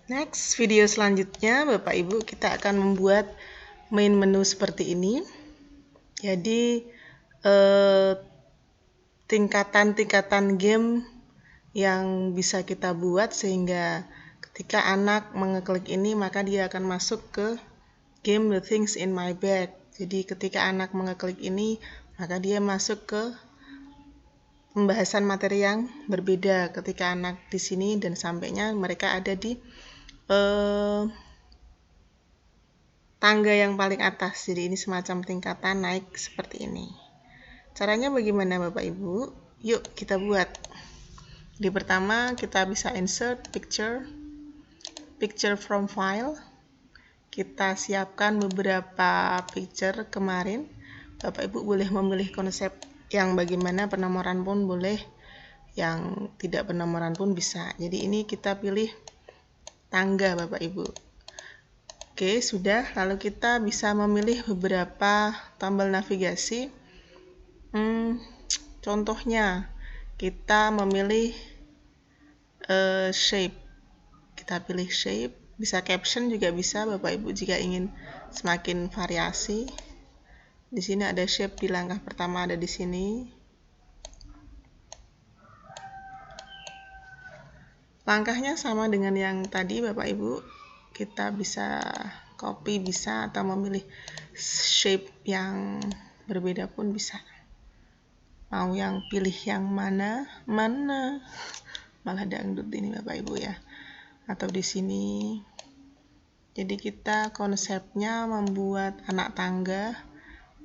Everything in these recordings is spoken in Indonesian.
Next, video selanjutnya Bapak Ibu kita akan membuat main menu seperti ini. Jadi tingkatan-tingkatan game yang bisa kita buat sehingga ketika anak mengeklik ini maka dia akan masuk ke game The Things in My Bag. Jadi ketika anak mengeklik ini maka dia masuk ke pembahasan materi yang berbeda ketika anak di sini dan sampainya mereka ada di tangga yang paling atas. Jadi ini semacam tingkatan naik seperti ini. Caranya bagaimana Bapak Ibu? Yuk kita buat. Di pertama kita bisa insert picture from file. Kita siapkan beberapa picture kemarin. Bapak Ibu boleh memilih konsep yang bagaimana, penomoran pun boleh, yang tidak penomoran pun bisa. Jadi ini kita pilih tangga Bapak Ibu. Oke, sudah. Lalu kita bisa memilih beberapa tombol navigasi. Contohnya, kita memilih shape. Kita pilih shape. Bisa caption juga bisa Bapak Ibu jika ingin semakin variasi. Di sini ada shape di langkah pertama ada di sini. Langkahnya sama dengan yang tadi Bapak Ibu. Kita bisa copy bisa atau memilih shape yang berbeda pun bisa. Mau yang pilih yang mana malah dangdut ini Bapak Ibu ya. Atau di sini. Jadi kita konsepnya membuat anak tangga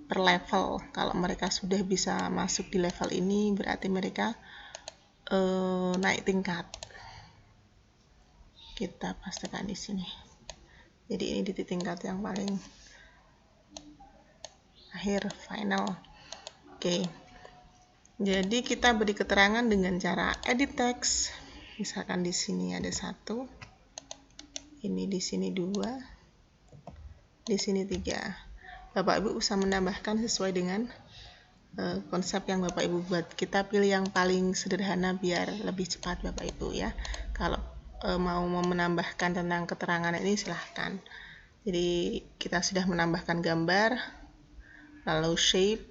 per level. Kalau mereka sudah bisa masuk di level ini berarti mereka naik tingkat. Kita pastikan di sini. Jadi ini di tingkat yang paling akhir final. Oke. Jadi kita beri keterangan dengan cara edit text. Misalkan di sini ada 1. Ini di sini 2. Di sini 3. Bapak Ibu bisa menambahkan sesuai dengan konsep yang Bapak Ibu buat. Kita pilih yang paling sederhana biar lebih cepat Bapak Ibu ya. Kalau mau menambahkan tentang keterangan ini silahkan. Jadi kita sudah menambahkan gambar, lalu shape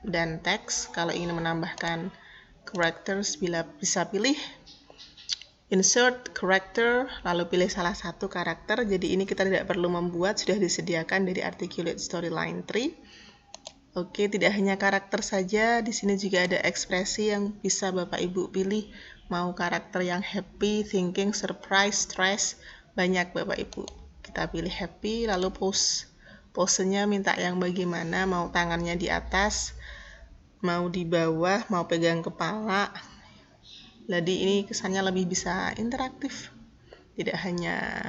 dan teks. Kalau ingin menambahkan characters bisa pilih insert character, lalu pilih salah satu karakter. Jadi ini kita tidak perlu membuat, sudah disediakan dari Articulate Storyline 3. Oke, tidak hanya karakter saja, di sini juga ada ekspresi yang bisa Bapak Ibu pilih. Mau karakter yang happy, thinking, surprise, stress, banyak Bapak Ibu. Kita pilih happy, lalu posenya minta yang bagaimana, mau tangannya di atas, mau di bawah, mau pegang kepala. Jadi ini kesannya lebih bisa interaktif. Tidak hanya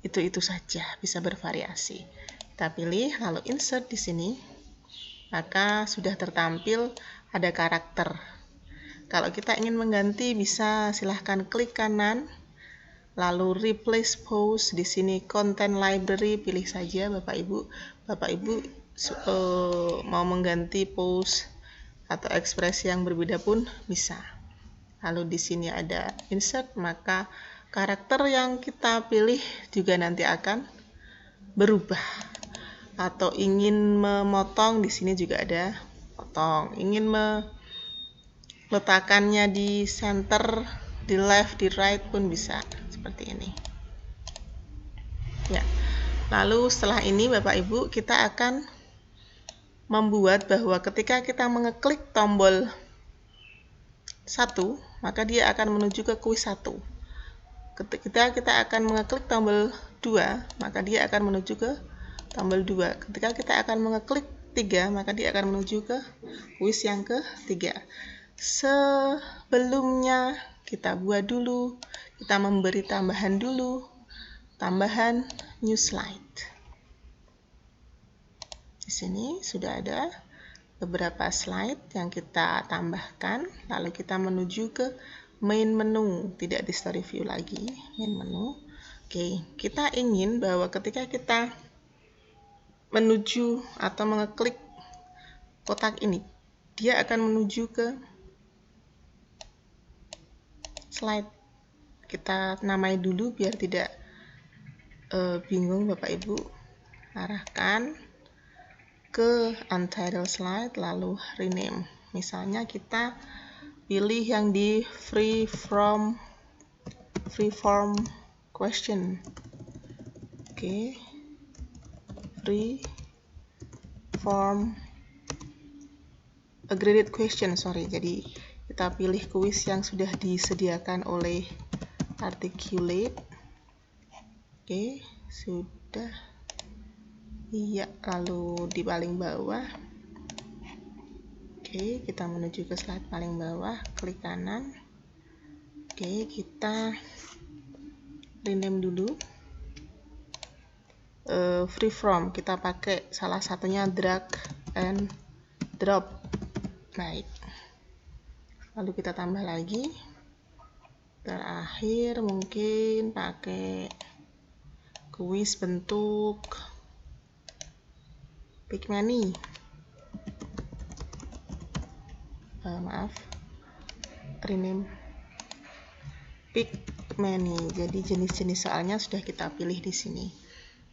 itu saja, bisa bervariasi. Kita pilih, lalu insert di sini. Maka sudah tertampil ada karakter. Kalau kita ingin mengganti bisa silahkan klik kanan, lalu replace pose. Di sini content library pilih saja Bapak Ibu. Bapak Ibu mau mengganti pose atau ekspresi yang berbeda pun bisa. Lalu di sini ada insert, maka karakter yang kita pilih juga nanti akan berubah. Atau ingin memotong, di sini juga ada potong. Ingin meletakkannya di center, di left, di right pun bisa seperti ini. Ya. Lalu setelah ini Bapak Ibu kita akan membuat bahwa ketika kita mengeklik tombol 1, maka dia akan menuju ke kuis 1. Ketika kita akan mengeklik tombol 2, maka dia akan menuju ke tombol 2. Ketika kita akan mengeklik 3, maka dia akan menuju ke kuis yang ke-3. Sebelumnya kita buat dulu, kita memberi tambahan dulu, tambahan new slide. Di sini sudah ada beberapa slide yang kita tambahkan, lalu kita menuju ke main menu, tidak di story view lagi, main menu. Oke, kita ingin bahwa ketika kita menuju atau mengeklik kotak ini, dia akan menuju ke slide. kita namai dulu biar tidak bingung Bapak Ibu. Arahkan ke untitled slide lalu rename. Misalnya kita pilih yang di free form question. Oke. Free form a graded question, jadi kita pilih kuis yang sudah disediakan oleh Articulate. Oke, sudah. Iya, lalu di paling bawah. Oke, kita menuju ke slide paling bawah, klik kanan. Oke, kita rename dulu. Freeform, kita pakai salah satunya drag and drop. Baik, lalu kita tambah lagi. Terakhir mungkin pakai kuis bentuk Picmany. Rename Picmany. Jadi jenis-jenis soalnya sudah kita pilih di sini.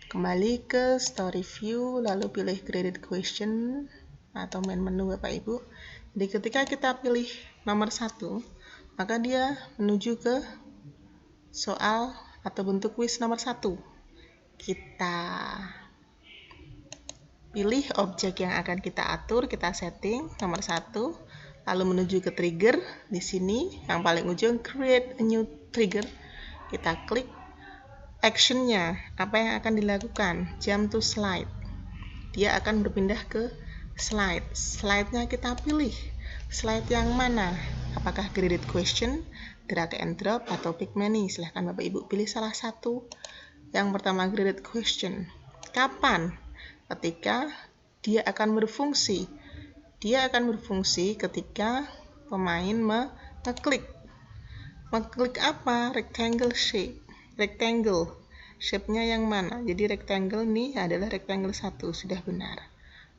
Kembali ke story view, lalu pilih graded question atau main menu Bapak Ibu. Jadi ketika kita pilih nomor 1, maka dia menuju ke soal atau bentuk kuis nomor 1. Kita pilih objek yang akan kita atur, kita setting nomor 1, lalu menuju ke trigger. Di sini yang paling ujung create a new trigger. Kita klik actionnya, apa yang akan dilakukan, jump to slide. Dia akan berpindah ke slide. Slide-nya kita pilih. Slide yang mana? Apakah graded question, drag and drop, atau Picmany? Silahkan Bapak Ibu pilih salah satu. Yang pertama graded question. Kapan? Ketika dia akan berfungsi. Dia akan berfungsi ketika pemain mengeklik. Mengeklik apa? Rectangle shape. Rectangle. Shape-nya yang mana? Jadi rectangle ini adalah rectangle 1. Sudah benar.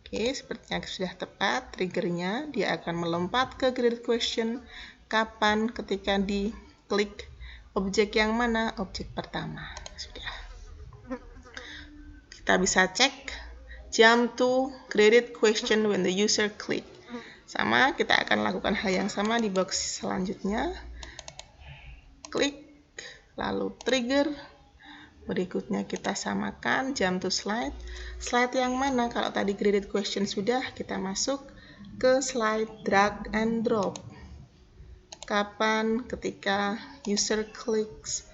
Oke, sepertinya sudah tepat. Triggernya dia akan melompat ke graded question. Kapan? Ketika diklik objek yang mana? Objek pertama. Sudah. Kita bisa cek jump to graded question when the user click. Sama, kita akan lakukan hal yang sama di box selanjutnya. Klik, lalu trigger. Berikutnya kita samakan jump to slide. Slide yang mana? Kalau tadi graded question sudah, kita masuk ke slide drag and drop. Kapan? Ketika user clicks.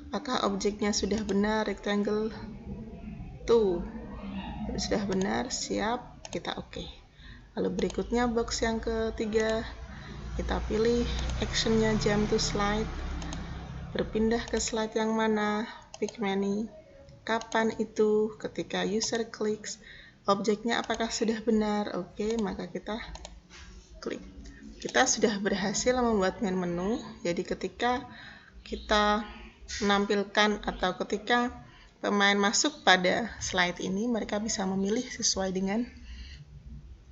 Apakah objeknya sudah benar? Rectangle 2. Sudah benar, siap, kita oke. Lalu berikutnya box yang ketiga, kita pilih actionnya jump to slide. Berpindah ke slide yang mana? Picmany. Kapan itu? Ketika user clicks. Objeknya apakah sudah benar? Oke, maka kita klik. Kita sudah berhasil membuat main menu. Jadi ketika kita menampilkan atau ketika pemain masuk pada slide ini, mereka bisa memilih sesuai dengan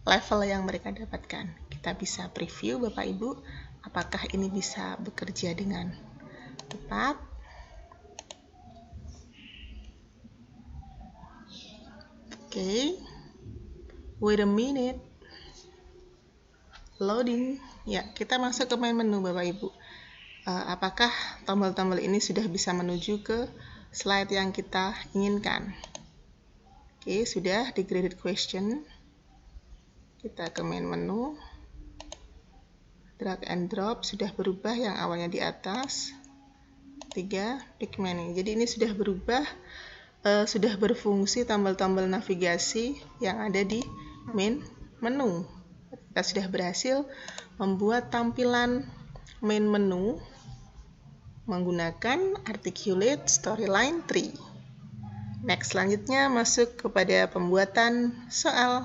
level yang mereka dapatkan. Kita bisa preview Bapak Ibu, apakah ini bisa bekerja dengan tepat. Oke, wait a minute. Loading. Ya, kita masuk ke main menu Bapak Ibu. Apakah tombol-tombol ini sudah bisa menuju ke slide yang kita inginkan? Oke, sudah di graded question. Kita ke main menu. Drag and drop sudah berubah, yang awalnya di atas. 3, Picmany. Jadi ini sudah berubah, sudah berfungsi tombol-tombol navigasi yang ada di main menu. Kita sudah berhasil membuat tampilan main menu menggunakan Articulate Storyline Tree. Next, selanjutnya masuk kepada pembuatan soal.